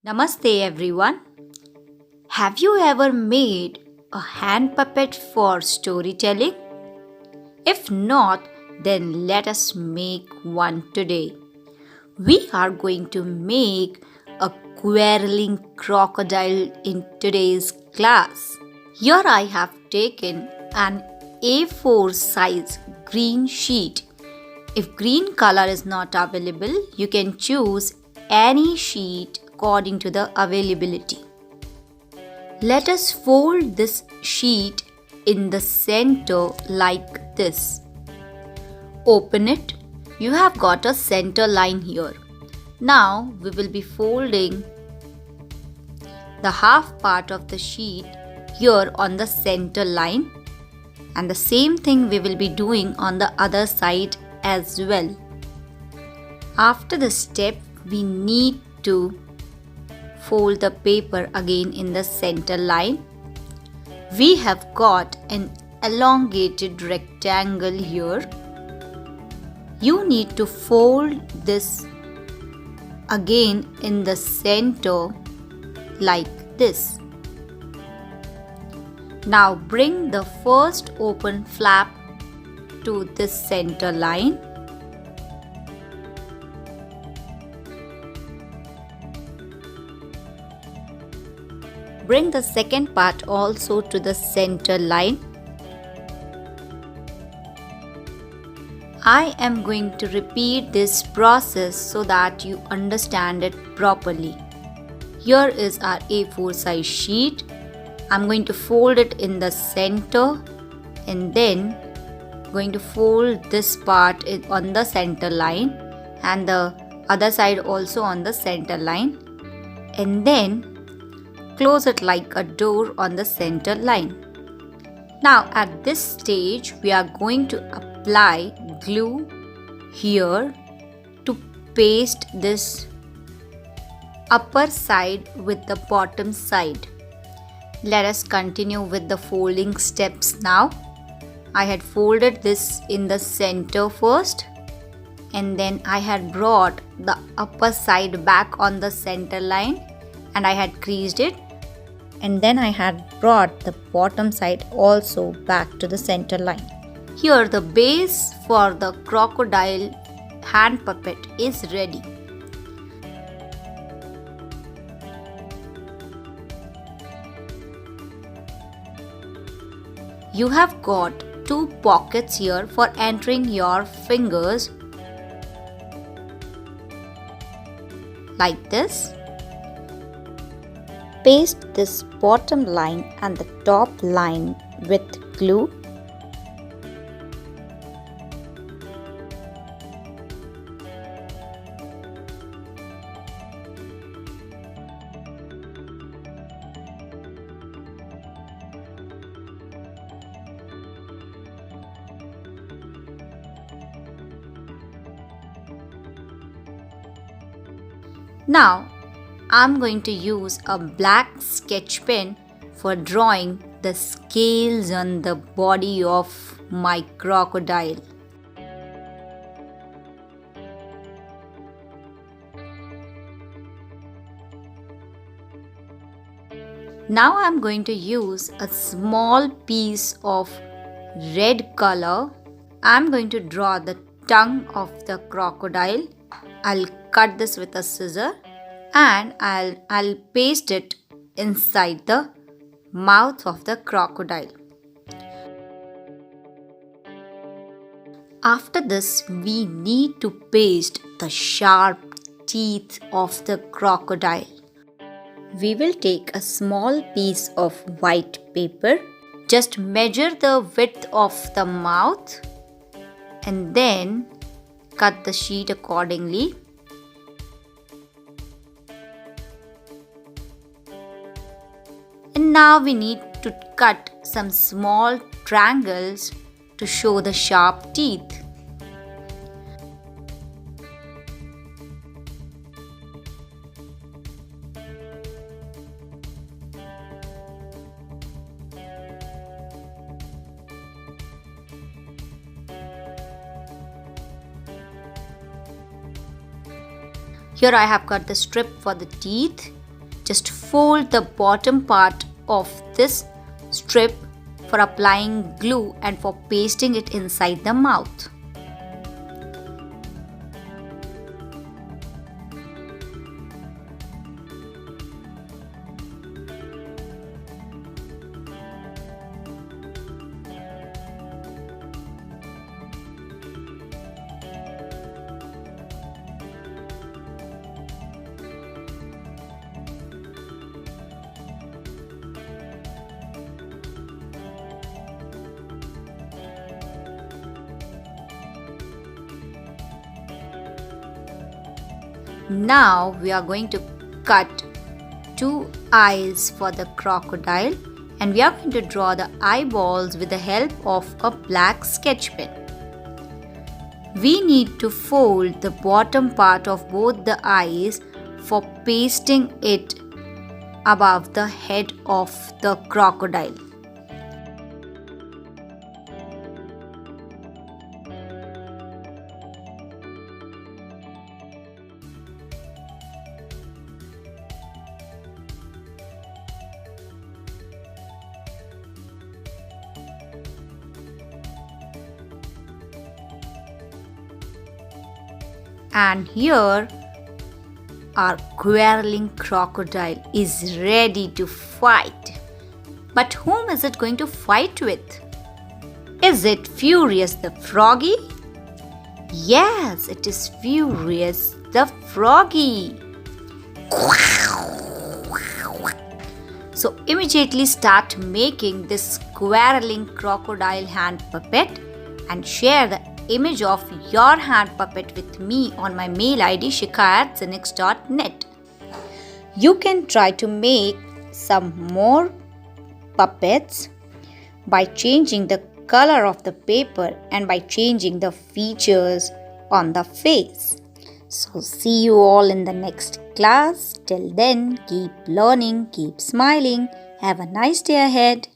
Namaste everyone. Have you ever made a hand puppet for storytelling? If not, then let us make one today. We are going to make a quarreling crocodile in today's class. Here I have taken an A4 size green sheet. If green color is not available, you can choose any sheet according to the availability. Let us fold this sheet in the center like this. Open it. You have got a center line here. Now we will be folding the half part of the sheet here on the center line, and the same thing we will be doing on the other side as well. After this step, we need to fold the paper again in the center line. We have got an elongated rectangle here. You need to fold this again in the center like this. Now bring the first open flap to this center line. Bring the second part also to the center line. I am going to repeat this process so that you understand it properly. Here is our A4 size sheet. I'm going to fold it in the center and then going to fold this part on the center line and the other side also on the center line, and then close it like a door on the center line. Now at this stage we are going to apply glue here to paste this upper side with the bottom side. Let us continue with the folding steps now. I had folded this in the center first, and then I had brought the upper side back on the center line and I had creased it, and then I had brought the bottom side also back to the center line. Here the base for the crocodile hand puppet is ready. You have got two pockets here for entering your fingers like this. Paste this bottom line and the top line with glue. Now I'm going to use a black sketch pen for drawing the scales on the body of my crocodile. Now I'm going to use a small piece of red color. I'm going to draw the tongue of the crocodile. I'll cut this with a scissor and I'll paste it inside the mouth of the crocodile. After this, we need to paste the sharp teeth of the crocodile. We will take a small piece of white paper. Just measure the width of the mouth and then cut the sheet accordingly. And now we need to cut some small triangles to show the sharp teeth. Here I have cut the strip for the teeth just fold the bottom part of this strip for applying glue and for pasting it inside the mouth. Now we are going to cut 2 eyes for the crocodile, and we are going to draw the eyeballs with the help of a black sketch pen. We need to fold the bottom part of both the eyes for pasting it above the head of the crocodile. And here our quarreling crocodile is ready to fight. But whom is it going to fight with? Is it Furious the Froggy? Yes, it is Furious the Froggy. So immediately start making this quarreling crocodile hand puppet and share the image of your hand puppet with me on my mail ID shikha@zenix.net. You can try to make some more puppets by changing the color of the paper and by changing the features on the face. So see you all in the next class. Till then, keep learning, keep smiling. Have a nice day ahead.